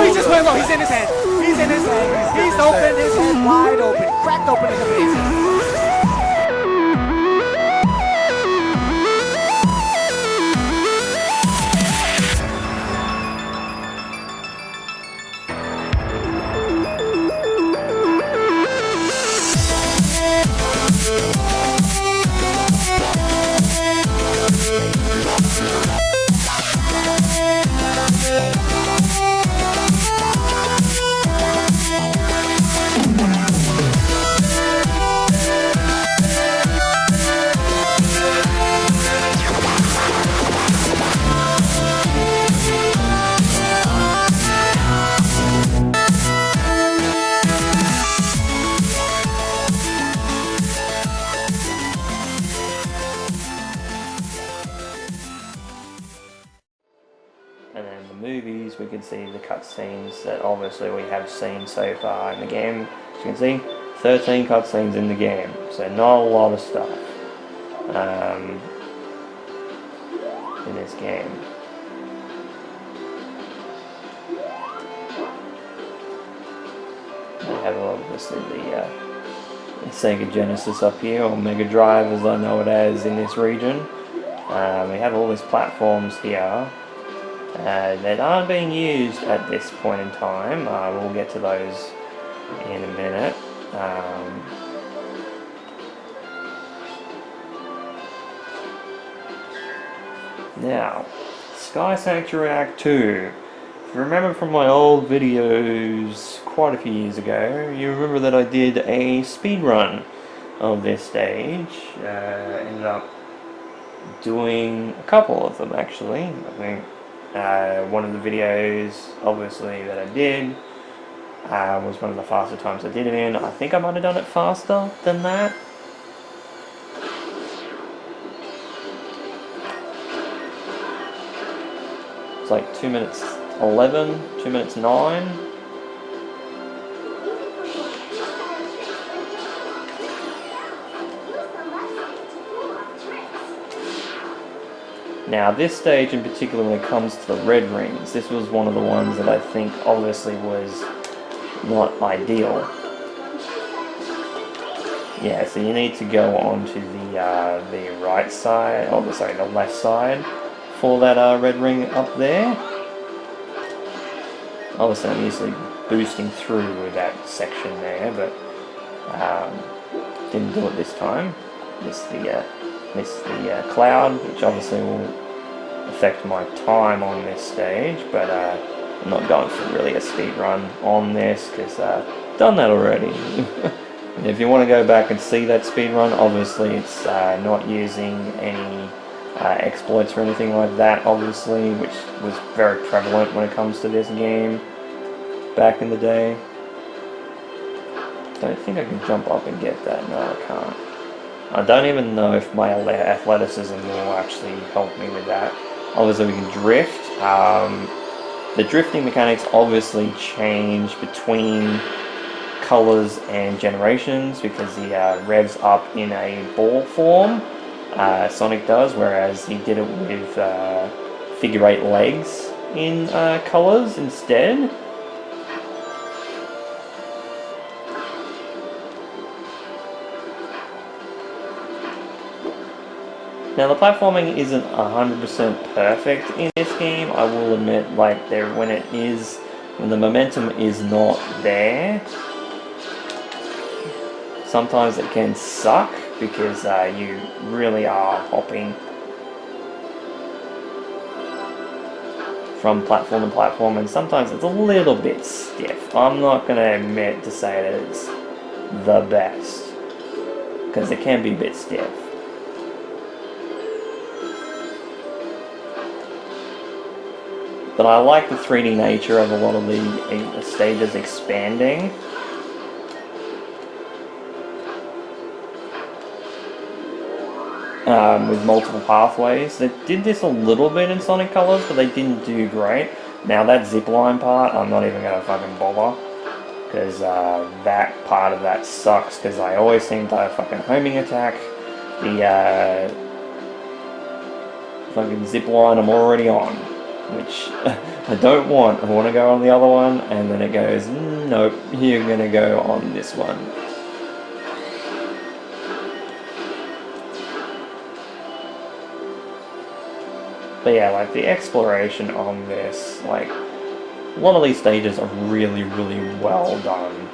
he just went low. He's in his head. He's in his head. He's open. His head wide open. Cracked open in the face. And then the movies, we can see the cutscenes that obviously we have seen so far in the game. As you can see, 13 cutscenes in the game, so not a lot of stuff in this game. We have obviously the Sega Genesis up here, or Mega Drive as I know it as in this region. We have all these platforms here that aren't being used at this point in time. We'll get to those in a minute. Now, Sky Sanctuary Act 2. If you remember from my old videos quite a few years ago, you remember that I did a speed run of this stage. Ended up doing a couple of them actually. I think one of the videos obviously that I did was one of the faster times I did it in. I think I might have done it faster than that. It's like 2 minutes 11, 2 minutes 9. Now this stage in particular, when it comes to the red rings, this was one of the ones that I think obviously was not ideal. Yeah, so you need to go onto the right side, oh sorry, the left side for that red ring up there. Obviously I'm usually boosting through that section there, but didn't do it this time. Missed the cloud, which obviously will affect my time on this stage, but I'm not going for really a speed run on this because I've done that already. And if you want to go back and see that speed run, obviously it's not using any exploits or anything like that, obviously, which was very prevalent when it comes to this game back in the day. Don't think I can jump up and get that. No, I can't. I don't even know if my athleticism will actually help me with that. Obviously we can drift. The drifting mechanics obviously change between colors and generations because he revs up in a ball form, Sonic does, whereas he did it with figure 8 legs in colors instead. Now the platforming isn't 100% perfect in this game, I will admit, like when the momentum is not there, sometimes it can suck because you really are hopping from platform to platform, and sometimes it's a little bit stiff. I'm not going to admit to say that it's the best, because it can be a bit stiff. But I like the 3D nature of a lot of the stages expanding. With multiple pathways. They did this a little bit in Sonic Colors, but they didn't do great. Now that zipline part, I'm not even going to fucking bother. Because that part of that sucks, because I always seem to fucking homing attack the fucking zipline I'm already on. which I don't want. I want to go on the other one, and then it goes, nope, you're going to go on this one. But yeah, like the exploration on this, like a lot of these stages are really, really well done.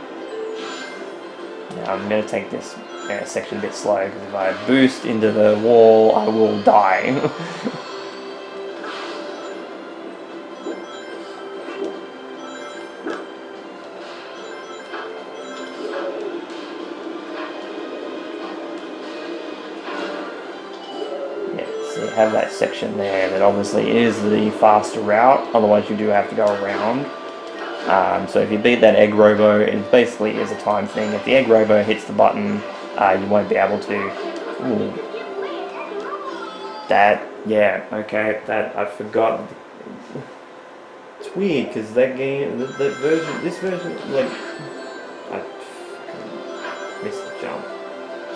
Now I'm going to take this section a bit slow, because if I boost into the wall, I will die. So you have that section there that obviously is the faster route, otherwise you do have to go around. So if you beat that egg robo, it basically is a time thing. If the egg robo hits the button, you won't be able to... Ooh. That, yeah, okay, that, I forgot. It's weird, because that game, that version, this version, like, I missed the jump.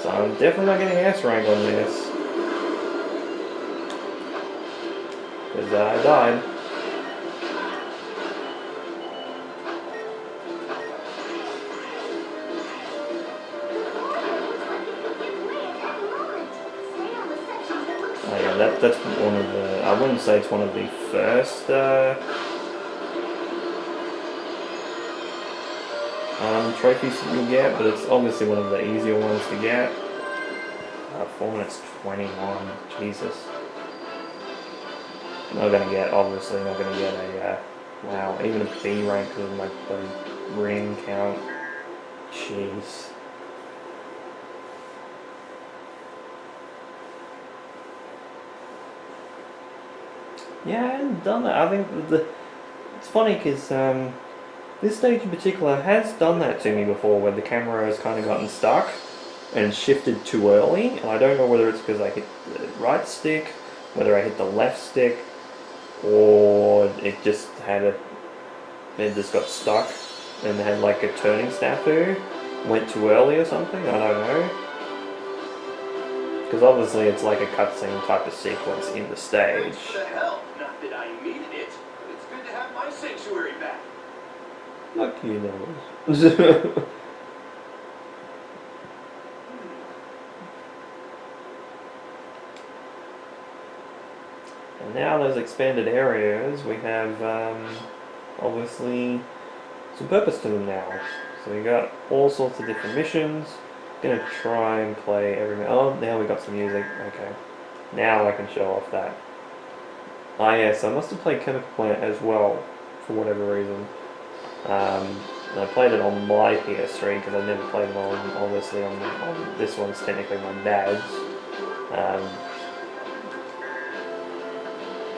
So I'm definitely not getting S rank on this. Because I died. Oh yeah, that's one of the, I wouldn't say it's one of the first trophies that you'll get, but it's obviously one of the easier ones to get. 4 minutes 21, Jesus. Not gonna get, obviously not gonna get a, wow, even a B rank because of my ring count. Jeez. Yeah, I hadn't done that. I think it's funny because this stage in particular has done that to me before, where the camera has kind of gotten stuck and shifted too early, and I don't know whether it's because I hit the right stick, whether I hit the left stick, or it just got stuck and had like a turning snafu, went too early or something, I don't know. Because obviously it's like a cutscene type of sequence in the stage. What the hell? Not that I needed it, but it's good to have my sanctuary back. Fuck you, know. And now those expanded areas, we have obviously some purpose to them now. So we got all sorts of different missions. Gonna try and play every. Oh, now we got some music. Okay, now I can show off that. Ah, yes, I must have played Chemical Plant as well, for whatever reason. I played it on my PS3 because I never played it on, obviously, on this one's technically my dad's.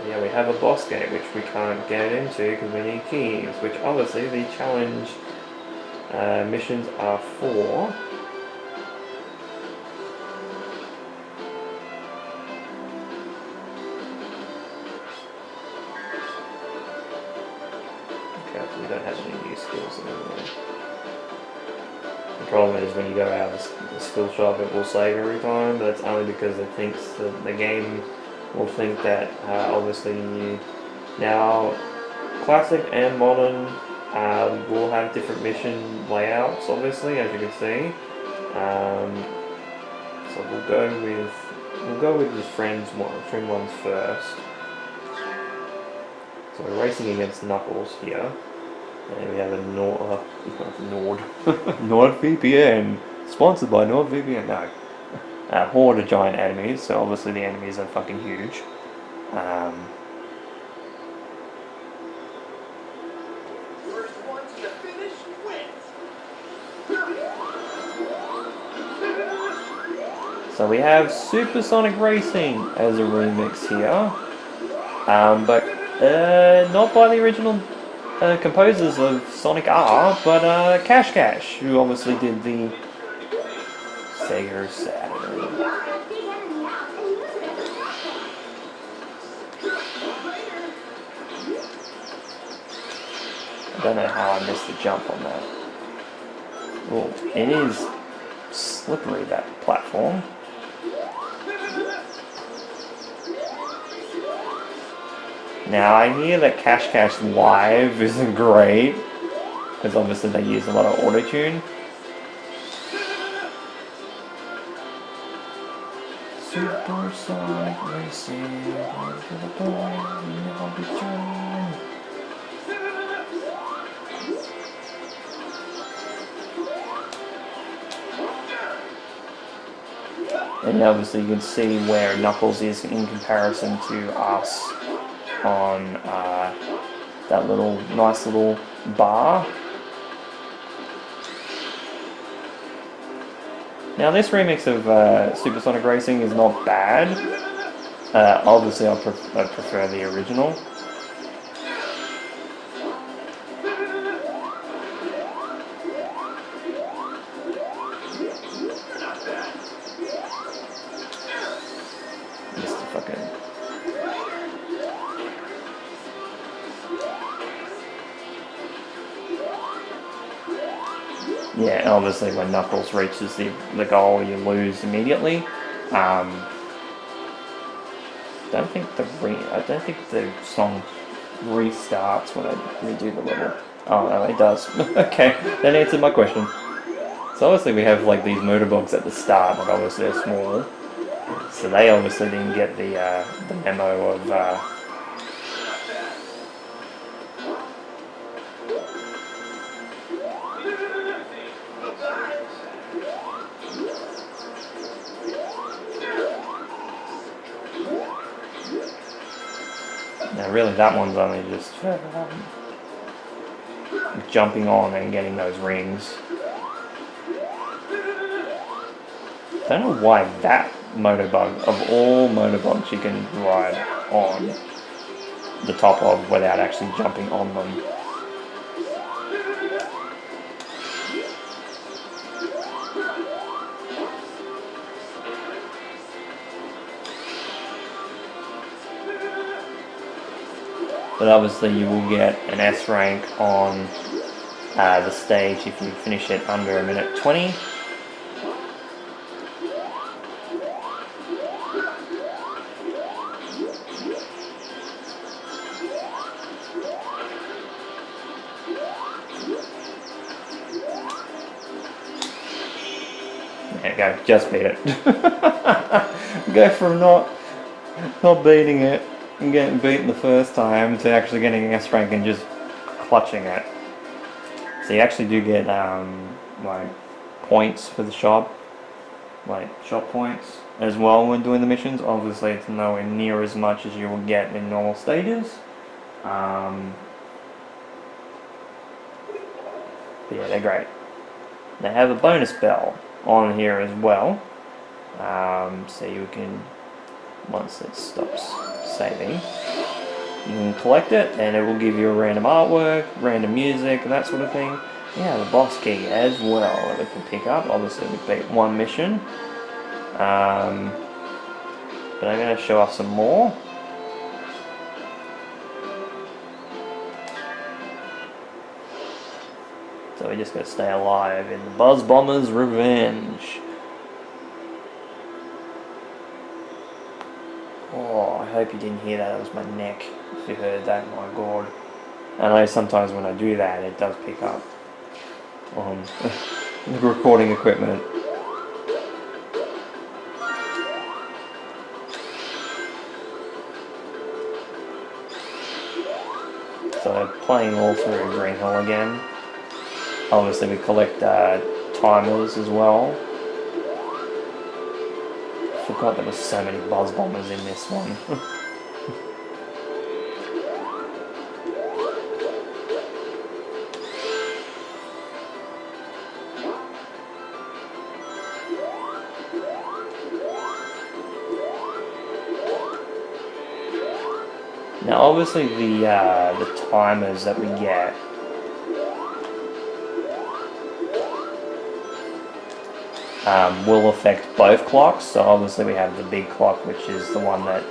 Yeah, we have a boss gate which we can't get into because we need keys, which obviously the challenge missions are for. Okay, so we don't have any new skills anymore. The problem is when you go out of the skill shop, it will save every time, but it's only because it thinks that the game will think that obviously now classic and modern will have different mission layouts, obviously, as you can see. So we'll go with the friend ones first. So we're racing against Knuckles here, and we have a NordVPN, sponsored by NordVPN. No. Horde of giant enemies, so obviously the enemies are fucking huge. First one to the finish wins. So we have Supersonic Racing as a remix here, but not by the original composers of Sonic R, but Cash Cash, who obviously did the Sega Saturn. I don't know how I missed the jump on that. Well, it is slippery, that platform. Now I hear that Cash Cash Live isn't great, because obviously they use a lot of auto-tune. Supersonic racing, never return. And obviously you can see where Knuckles is in comparison to us on that little nice little bar. Now this remix of Supersonic Racing is not bad. Obviously I prefer the original. Just the fucking... Yeah, obviously when Knuckles reaches the goal, you lose immediately. I don't think the song restarts when I redo the level. Oh no, it does. Okay, that answered my question. So obviously we have like these motorbugs at the start, but obviously they're small. So they obviously didn't get the memo of now really that one's only just jumping on and getting those rings. Don't know why that motorbug, of all motorbugs you can ride on the top of without actually jumping on them. But obviously you will get an S rank on the stage if you finish it under 1:20. There you go, just beat it. Go from not beating it and getting beaten the first time to actually getting an S rank and just clutching it. So you actually do get like points for the shop, like shop points as well when doing the missions. Obviously it's nowhere near as much as you will get in normal stages. But yeah, they're great. They have a bonus bell on here as well, so you can, once it stops saving, you can collect it and it will give you a random artwork, random music and that sort of thing. Yeah, the boss key as well that we can pick up. Obviously we beat one mission, but I'm going to show off some more. So we just got to stay alive in the Buzz Bomber's Revenge. Oh, I hope you didn't hear that. That was my neck. If you heard that, my god. I know sometimes when I do that, it does pick up on the recording equipment. So they're playing all through Green Hill again. Obviously we collect timers as well. Forgot there was so many Buzz Bombers in this one. Now obviously the timers that we get will affect both clocks. So obviously we have the big clock, which is the one that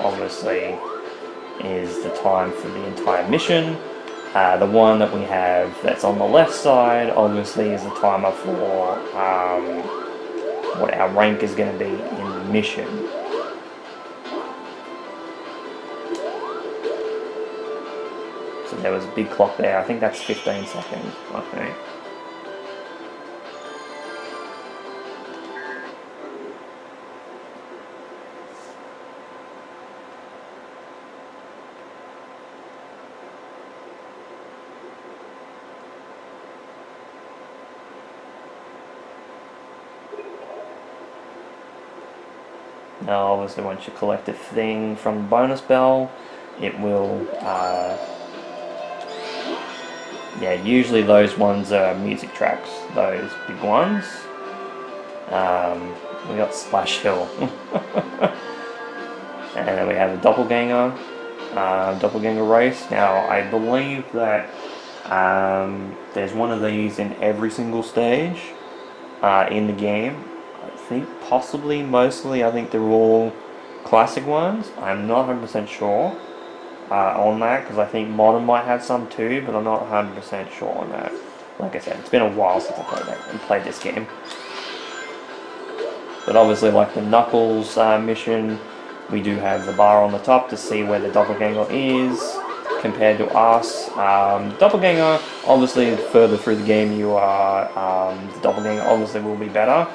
obviously is the time for the entire mission. The one that we have that's on the left side obviously is the timer for what our rank is going to be in the mission. So there was a big clock there. I think that's 15 seconds, I think. Now obviously once you collect a thing from the bonus bell, it will, yeah, usually those ones are music tracks, those big ones. We got Splash Hill. And then we have a doppelganger, doppelganger race. Now I believe that there's one of these in every single stage in the game. I think possibly, mostly, I think they're all classic ones. I'm not 100% sure on that, because I think modern might have some too, but I'm not 100% sure on that. Like I said, it's been a while since I played this game. But obviously, like the Knuckles mission, we do have the bar on the top to see where the doppelganger is compared to us. Doppelganger, obviously, further through the game you are, the doppelganger obviously will be better.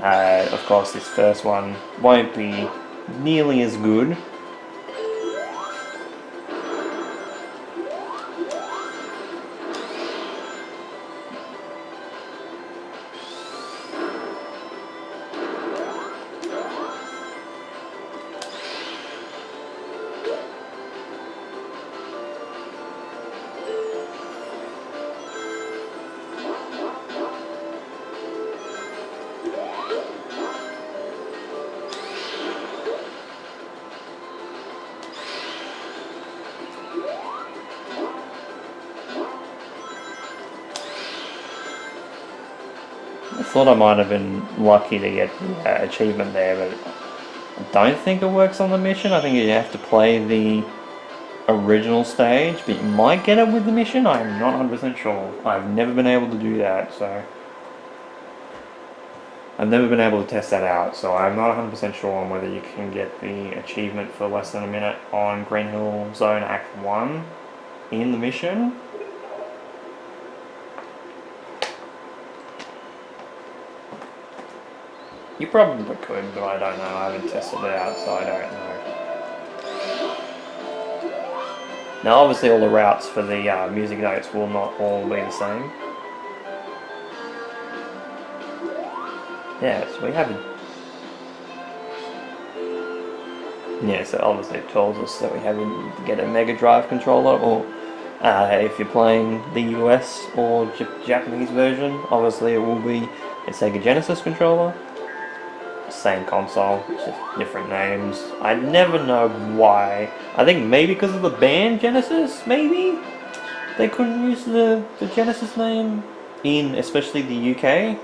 Of course, this first one won't be nearly as good. I thought I might have been lucky to get the achievement there, but I don't think it works on the mission. I think you have to play the original stage, but you might get it with the mission. I'm not 100% sure. I've never been able to do that, so I've never been able to test that out, so I'm not 100% sure on whether you can get the achievement for less than a minute on Green Hill Zone Act 1 in the mission. You probably could, but I don't know. I haven't tested it out, so I don't know. Now, obviously, all the routes for the music notes will not all be the same. Yeah, so we have a... Yeah, so obviously it tells us that we have to get a Mega Drive controller, or if you're playing the US or Japanese version, obviously it will be a Sega Genesis controller. Same console, just different names. I never know why. I think maybe because of the band Genesis, maybe? They couldn't use the Genesis name in especially the UK.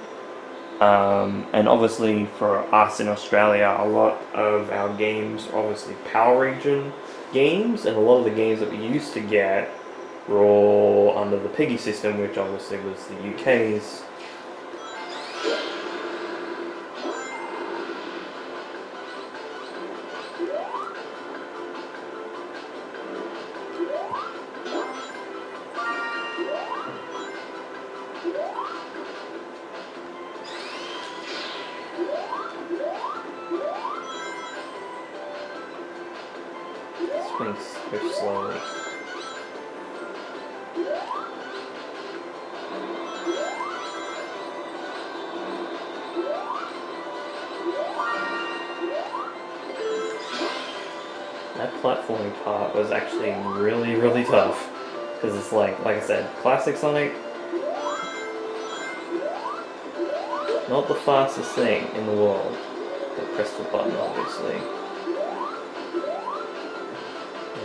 And obviously for us in Australia, a lot of our games are obviously Power Region games, and a lot of the games that we used to get were all under the Piggy system, which obviously was the UK's. Swings so slowly. That platforming part was actually really, really tough. Because it's like I said, classic Sonic, not the fastest thing in the world. But press the button, obviously.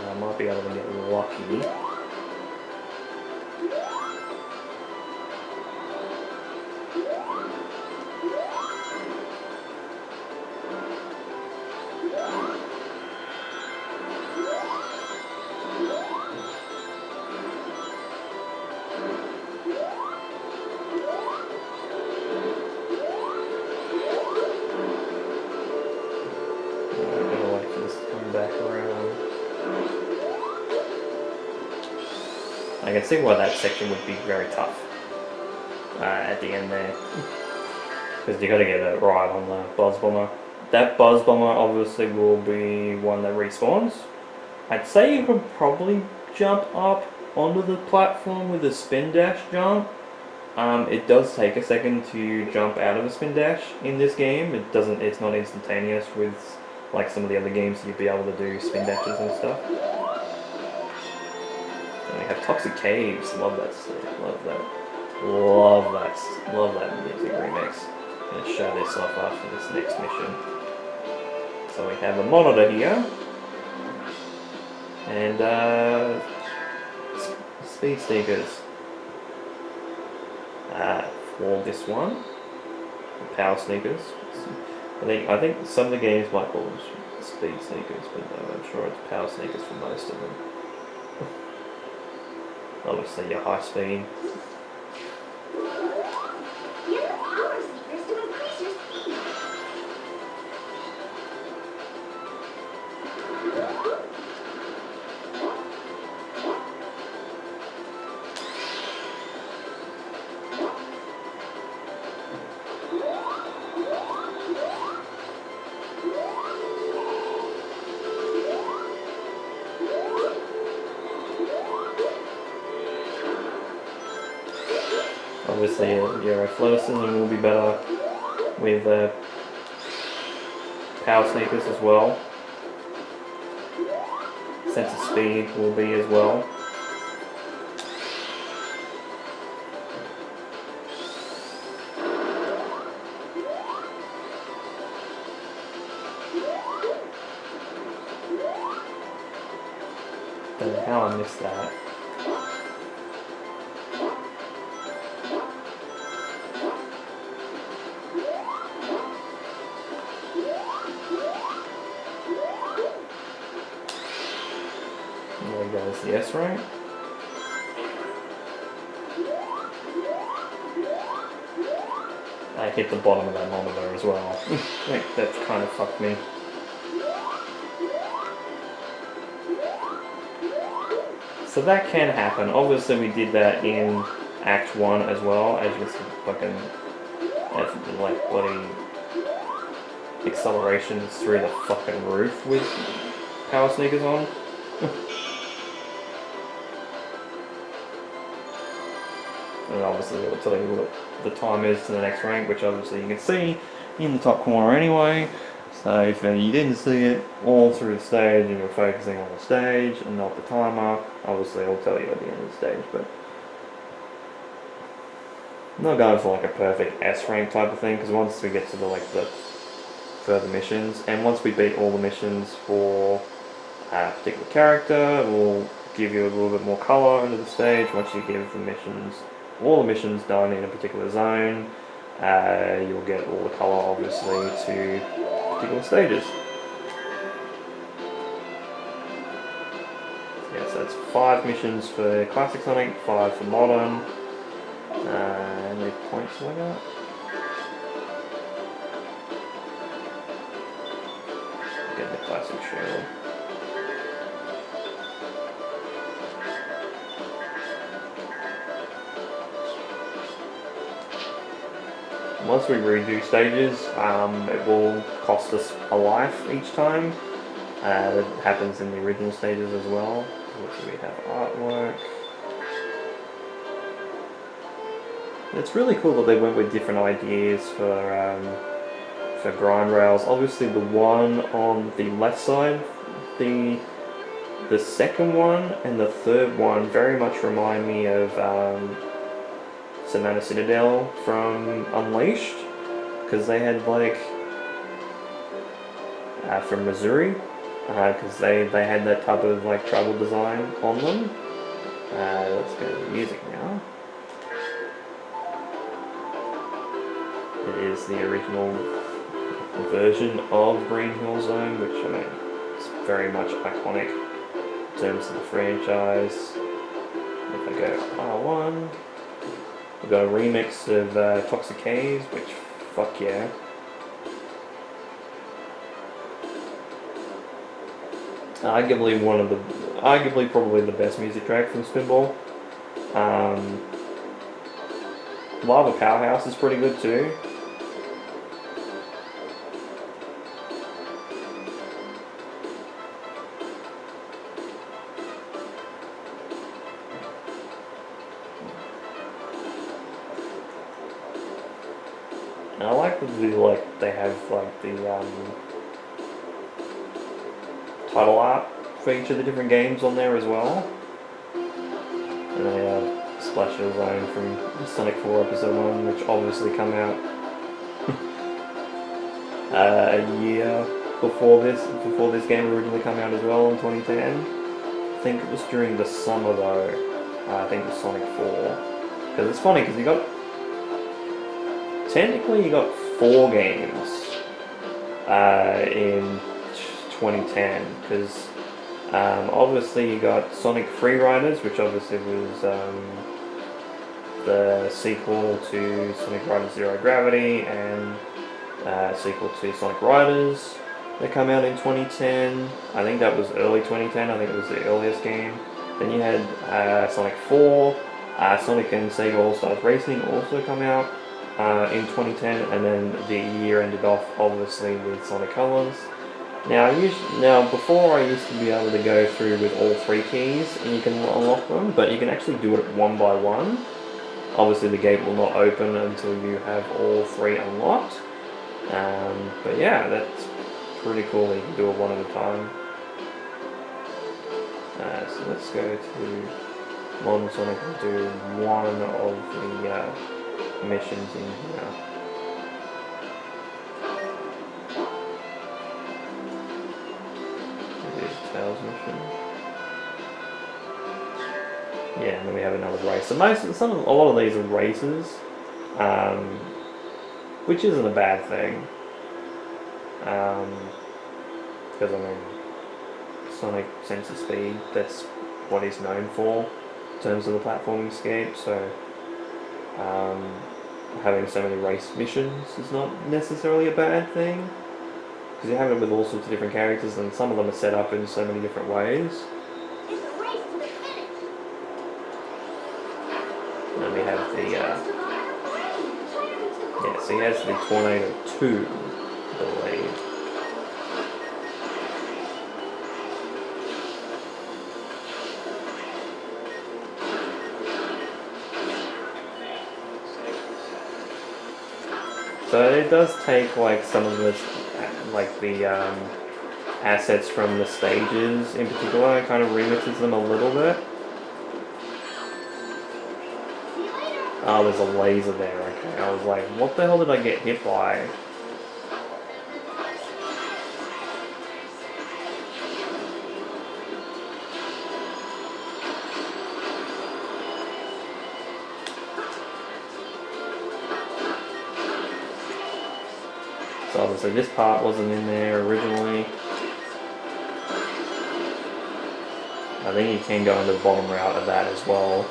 I might be able to get lucky. I'm gonna wait for this to come back around. I can see why that section would be very tough at the end there. Because you got to get it right on the Buzz Bomber. That Buzz Bomber obviously will be one that respawns. I'd say you could probably jump up onto the platform with a spin dash jump. It does take a second to jump out of a spin dash in this game. It's not instantaneous with like some of the other games you'd be able to do spin dashes and stuff. And we have Toxic Caves. Love that stuff. Love that. Love that music remix. I'm gonna show this off after this next mission. So we have a monitor here. And speed sneakers. For this one, the power sneakers. I think some of the games might call them speed sneakers, but I'm sure it's power sneakers for most of them. Obviously, your high speed. Obviously, your athleticism will be better with power sneakers as well. Sense of speed will be as well. Don't know how I missed that. There goes the S rank. I hit the bottom of that monitor as well. Like, that's kind of fucked me. So that can happen. Obviously we did that in Act 1 as well, as you can fucking like bloody accelerations through the fucking roof with power sneakers on. And obviously it will tell you what the time is to the next rank, which obviously you can see in the top corner anyway. So if you didn't see it all through the stage and you're focusing on the stage and not the timer, obviously it'll tell you at the end of the stage. But I'm not going for like a perfect S rank type of thing, because once we get to the further missions, and once we beat all the missions for a particular character, we'll give you a little bit more colour into the stage. Once you give all the missions done in a particular zone, you'll get all the colour obviously to particular stages. Yeah, so that's 5 missions for Classic Sonic, 5 for Modern. How many points have I got? Get the Classic Shield. Once we redo stages, it will cost us a life each time. That happens in the original stages as well. So we have artwork. It's really cool that they went with different ideas for grind rails. Obviously the one on the left side, the second one and the third one very much remind me of Savannah Citadel from Unleashed, because they had like from Missouri, because they had that type of like tribal design on them. Let's go to the music now. It is the original version of Green Hill Zone, which I mean, it's very much iconic in terms of the franchise. If I go R1, we've got a remix of Toxic Caves, which, fuck yeah. Arguably probably the best music track from Spinball. Lava Powerhouse is pretty good too. And I like that they have like the title art for each of the different games on there as well. And they have Splash of Zone from Sonic 4 Episode 1, which obviously come out a year before this game originally came out as well in 2010. I think it was during the summer though. I think it was Sonic 4. Because it's funny because you got 4 games in 2010 because obviously you got Sonic Free Riders, which obviously was the sequel to Sonic Riders Zero Gravity and sequel to Sonic Riders that come out in 2010. I think that was early 2010, I think it was the earliest game. Then you had Sonic 4, Sonic and Sega All-Stars Racing also come out in 2010, and then the year ended off obviously with Sonic Colors. Now before I used to be able to go through with all 3 keys and you can unlock them, but you can actually do it one by one. Obviously the gate will not open until you have all 3 unlocked. But yeah, that's pretty cool that you can do it one at a time. So let's go to Modern Sonic and do one of the missions in here. Tails mission. Yeah, and then we have another race. So a lot of these are races, which isn't a bad thing. Because I mean, Sonic Sense of Speed, that's what he's known for in terms of the platforming scape. So having so many race missions is not necessarily a bad thing. Because you have it with all sorts of different characters, and some of them are set up in so many different ways. And then we have the so he has the Tornado 2, I believe. So it does take like some of the assets from the stages in particular, and kind of remixes them a little bit. Oh, there's a laser there, okay. I was like, what the hell did I get hit by? So obviously this part wasn't in there originally. I think you can go into the bottom route of that as well.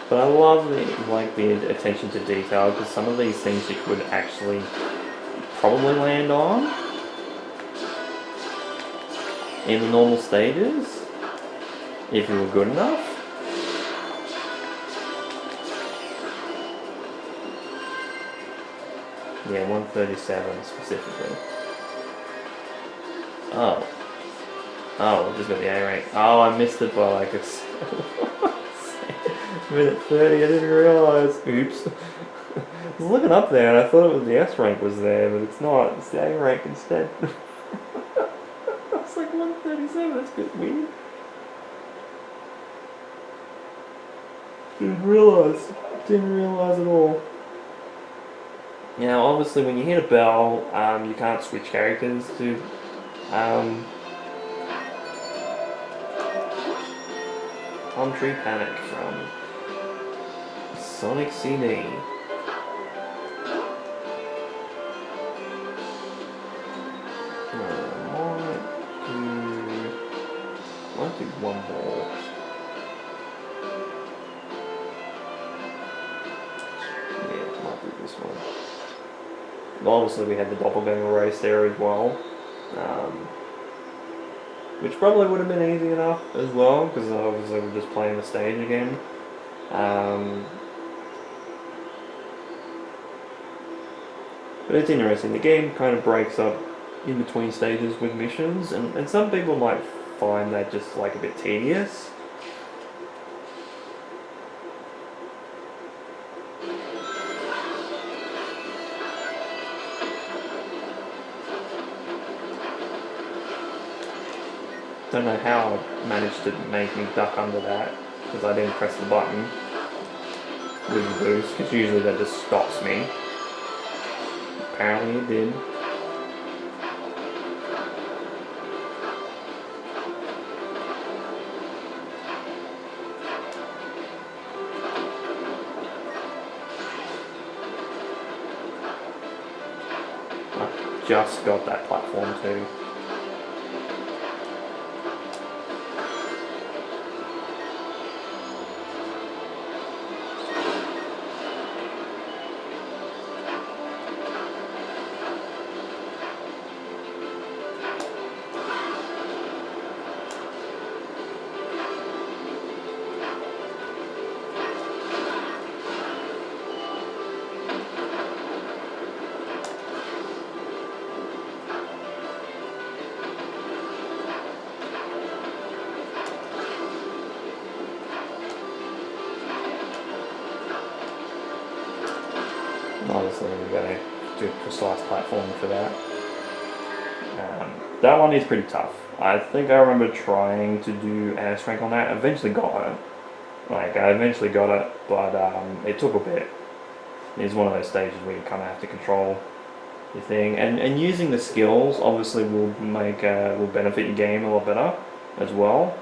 But I love the attention to detail, because some of these things you could actually probably land on in the normal stages if you were good enough. Yeah, 137 specifically. Oh, I just got the A rank. Oh, I missed it by like a minute 30. I didn't realise. Oops. I was looking up there and I thought it was the S rank was there, but it's not. It's the A rank instead. It's like 137. That's a bit weird. Didn't realise at all. Now, obviously, when you hit a bell, you can't switch characters to Palm Tree Panic from Sonic CD. Might do one more. this one. Well, obviously we had the doppelganger race there as well, which probably would have been easy enough as well, because obviously we're just playing the stage again. But it's interesting, the game kind of breaks up in between stages with missions, and some people might find that just like a bit tedious. Don't know how it managed to make me duck under that, because I didn't press the button with the boost, because usually that just stops me. Apparently it did. I just got that platform too. Obviously we've got to do precise platforming for that. That one is pretty tough. I think I remember trying to do air strength on that. I eventually got it. But it took a bit. It's one of those stages where you kind of have to control your thing, and using the skills obviously will benefit your game a lot better as well.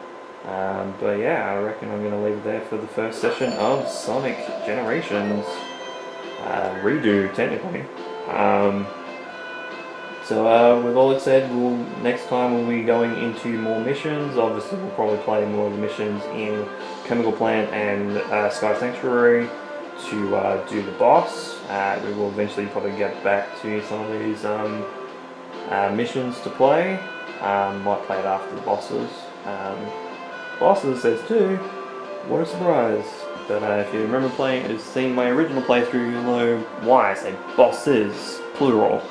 But yeah, I reckon I'm going to leave it there for the first session of Sonic Generations. Redo, technically. So with all that said, next time we'll be going into more missions. Obviously we'll probably play more of the missions in Chemical Plant and Sky Sanctuary to do the boss. We will eventually probably get back to some of these missions to play. Might play it after the bosses. Bosses says too, what a surprise. But if you remember seeing my original playthrough, you'll know why I say bosses, plural.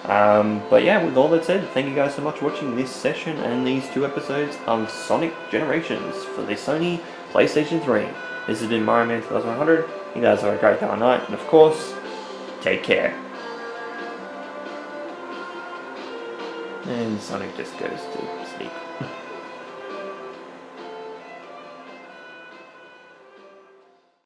But yeah, with all that said, thank you guys so much for watching this session and these 2 episodes of Sonic Generations for the Sony PlayStation 3. This has been Mario Man 2100. You guys have a great day or night, and of course, take care. And Sonic just goes to sleep.